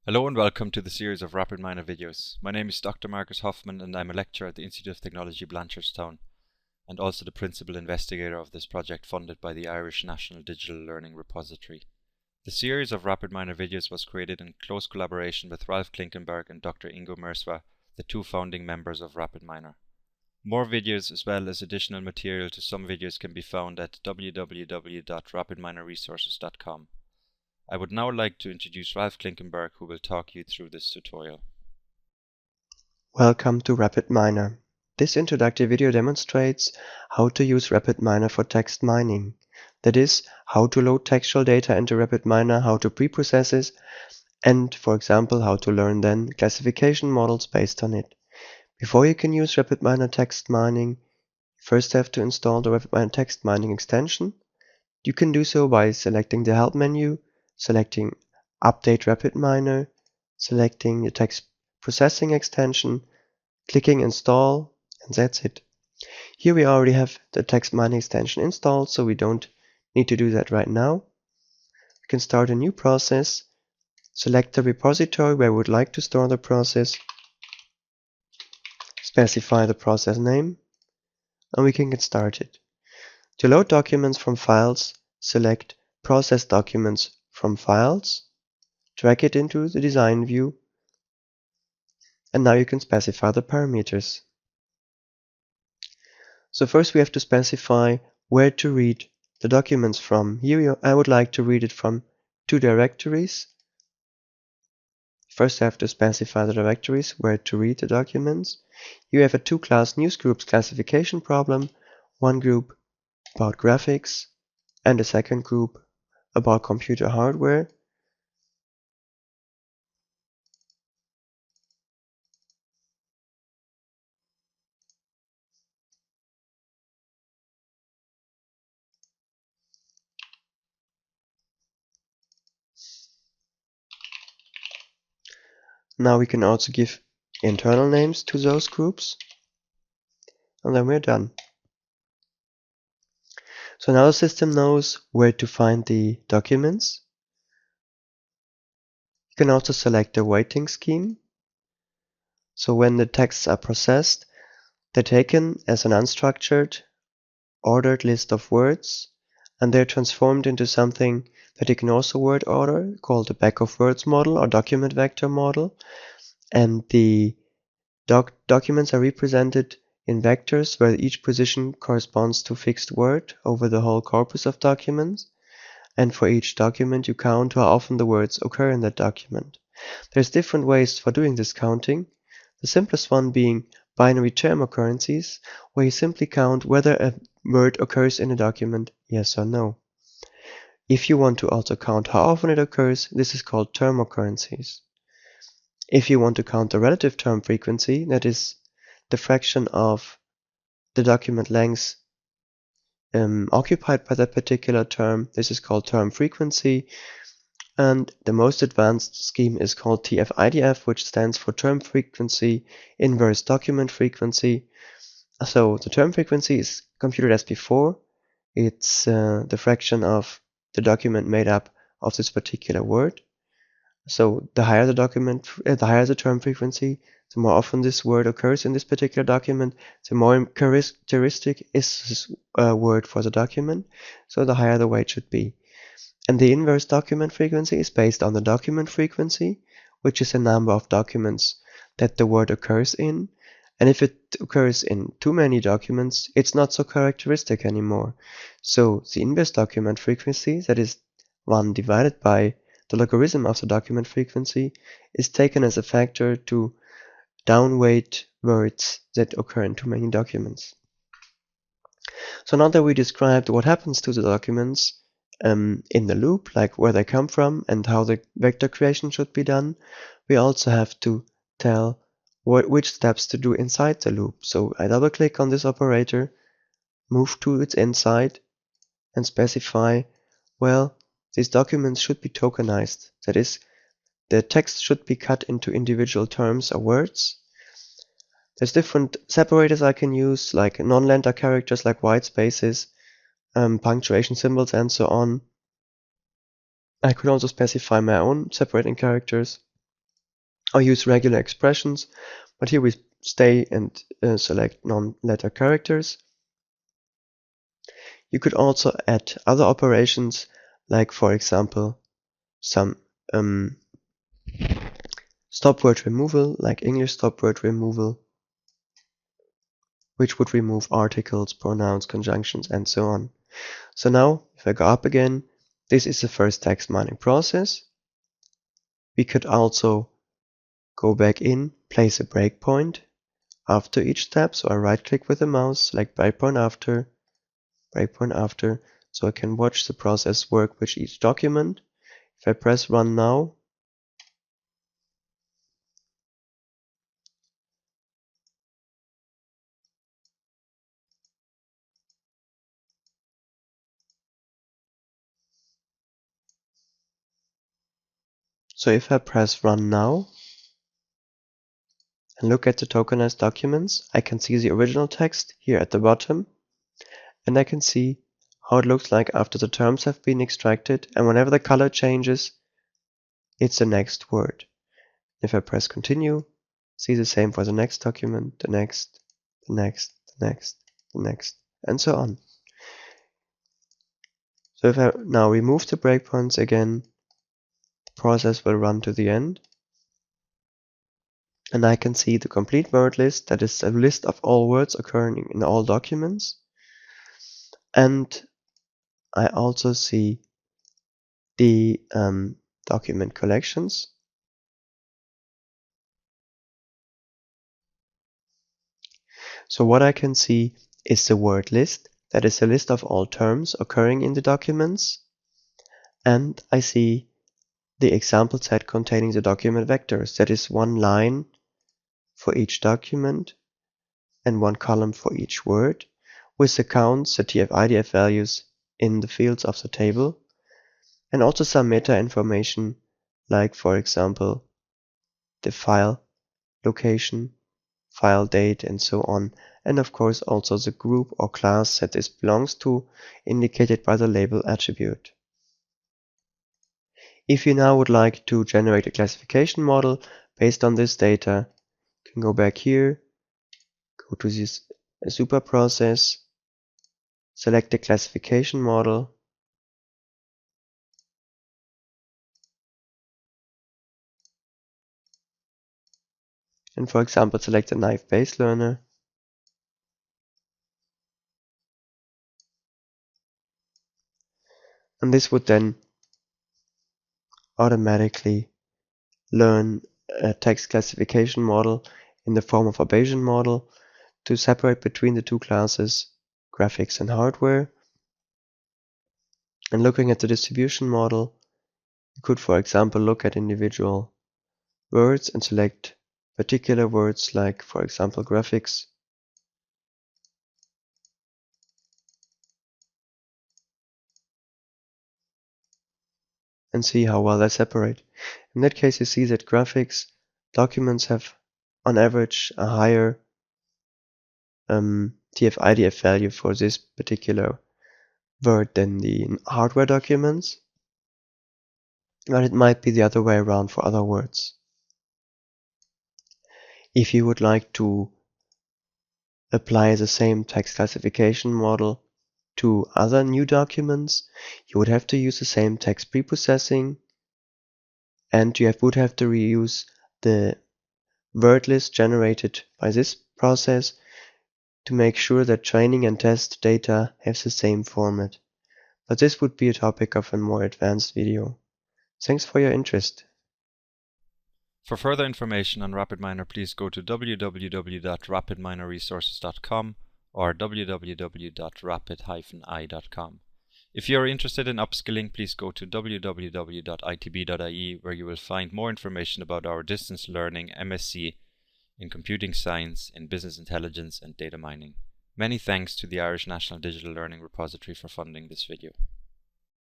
Hello and welcome to the series of RapidMiner videos. My name is Dr. Marcus Hoffman and I'm a lecturer at the Institute of Technology Blanchardstown and also the principal investigator of this project funded by the Irish National Digital Learning Repository. The series of RapidMiner videos was created in close collaboration with Ralph Klinkenberg and Dr. Ingo Merswa, the two founding members of RapidMiner. More videos as well as additional material to some videos can be found at www.rapidminerresources.com. I would now like to introduce Ralph Klinkenberg, who will talk you through this tutorial. Welcome to RapidMiner. This introductory video demonstrates how to use RapidMiner for text mining. That is, how to load textual data into RapidMiner, how to pre-process it, and, for example, how to learn then classification models based on it. Before you can use RapidMiner text mining, you first have to install the RapidMiner text mining extension. You can do so by selecting the Help menu, selecting Update RapidMiner, selecting the text processing extension, clicking Install, and that's it. Here we already have the text mining extension installed, so we don't need to do that right now. We can start a new process, select the repository where we would like to store the process, specify the process name, and we can get started. To load documents from files, select Process Documents from Files, drag it into the design view, and now you can specify the parameters. So first we have to specify where to read the documents from. Here I would like to read it from two directories. First I have to specify the directories where to read the documents. You have a two-class newsgroups classification problem, one group about graphics and a second group about computer hardware. Now we can also give internal names to those groups, and then we're done. So now the system knows where to find the documents. You can also select a weighting scheme. So when the texts are processed, they're taken as an unstructured, ordered list of words, and they're transformed into something that you can also word order, called the back of words model or document vector model. And the documents are represented in vectors where each position corresponds to a fixed word over the whole corpus of documents. And for each document you count how often the words occur in that document. There's different ways for doing this counting. The simplest one being binary term occurrences, where you simply count whether a word occurs in a document, yes or no. If you want to also count how often it occurs, this is called term occurrences. If you want to count the relative term frequency, that is the fraction of the document length occupied by that particular term, this is called term frequency. And the most advanced scheme is called TF-IDF, which stands for term frequency inverse document frequency. So the term frequency is computed as before. It's the fraction of the document made up of this particular word. So the higher the term frequency, the more often this word occurs in this particular document, the more characteristic is this word for the document. So the higher the weight should be. And the inverse document frequency is based on the document frequency, which is the number of documents that the word occurs in. And if it occurs in too many documents, it's not so characteristic anymore. So the inverse document frequency, that is 1 divided by the logarithm of the document frequency, is taken as a factor to downweight words that occur in too many documents. So now that we described what happens to the documents, in the loop, like where they come from and how the vector creation should be done, we also have to tell which steps to do inside the loop. So I double click on this operator, move to its inside, and specify, well, these documents should be tokenized. That is, the text should be cut into individual terms or words. There's different separators I can use, like non-lambda characters like white spaces, punctuation symbols, and so on. I could also specify my own separating characters. or use regular expressions, but here we stay and select non-letter characters. You could also add other operations, like for example some stop word removal, like English stop word removal, which would remove articles, pronouns, conjunctions, and so on. So now, if I go up again, this is the first text mining process. We could also go back in, place a breakpoint after each step. So I right click with the mouse, select breakpoint after, so I can watch the process work with each document. If I press run now, so if I press run now and look at the tokenized documents, I can see the original text here at the bottom, and I can see how it looks like after the terms have been extracted, and whenever the color changes, it's the next word. If I press continue, see the same for the next document, the next, the next, the next, the next, and so on. So if I now remove the breakpoints again, the process will run to the end, and I can see the complete word list, that is a list of all words occurring in all documents, and I also see the document collections. So what I can see is the word list, that is a list of all terms occurring in the documents, and I see the example set containing the document vectors, that is one line for each document and one column for each word, with the counts, the TF-IDF values in the fields of the table, and also some meta information, like for example the file location, file date, and so on, and of course also the group or class that this belongs to, indicated by the label attribute. If you now would like to generate a classification model based on this data, you can go back here, go to this super process, select the classification model, and for example select the knife base learner. And this would then automatically learn a text classification model in the form of a Bayesian model to separate between the two classes, graphics and hardware. And looking at the distribution model, you could, for example, look at individual words and select particular words like, for example, graphics. And see how well they separate. In that case, you see that graphics documents have, on average, a higher TF-IDF value for this particular word than the hardware documents, but it might be the other way around for other words. If you would like to apply the same text classification model to other new documents, you would have to use the same text preprocessing, and you would have to reuse the word list generated by this process to make sure that training and test data have the same format. But this would be a topic of a more advanced video. Thanks for your interest. For further information on RapidMiner, please go to www.rapidminerresources.com or www.rapid-i.com. If you are interested in upskilling, please go to www.itb.ie, where you will find more information about our distance learning MSc in computing science, in business intelligence and data mining. Many thanks to the Irish National Digital Learning Repository for funding this video.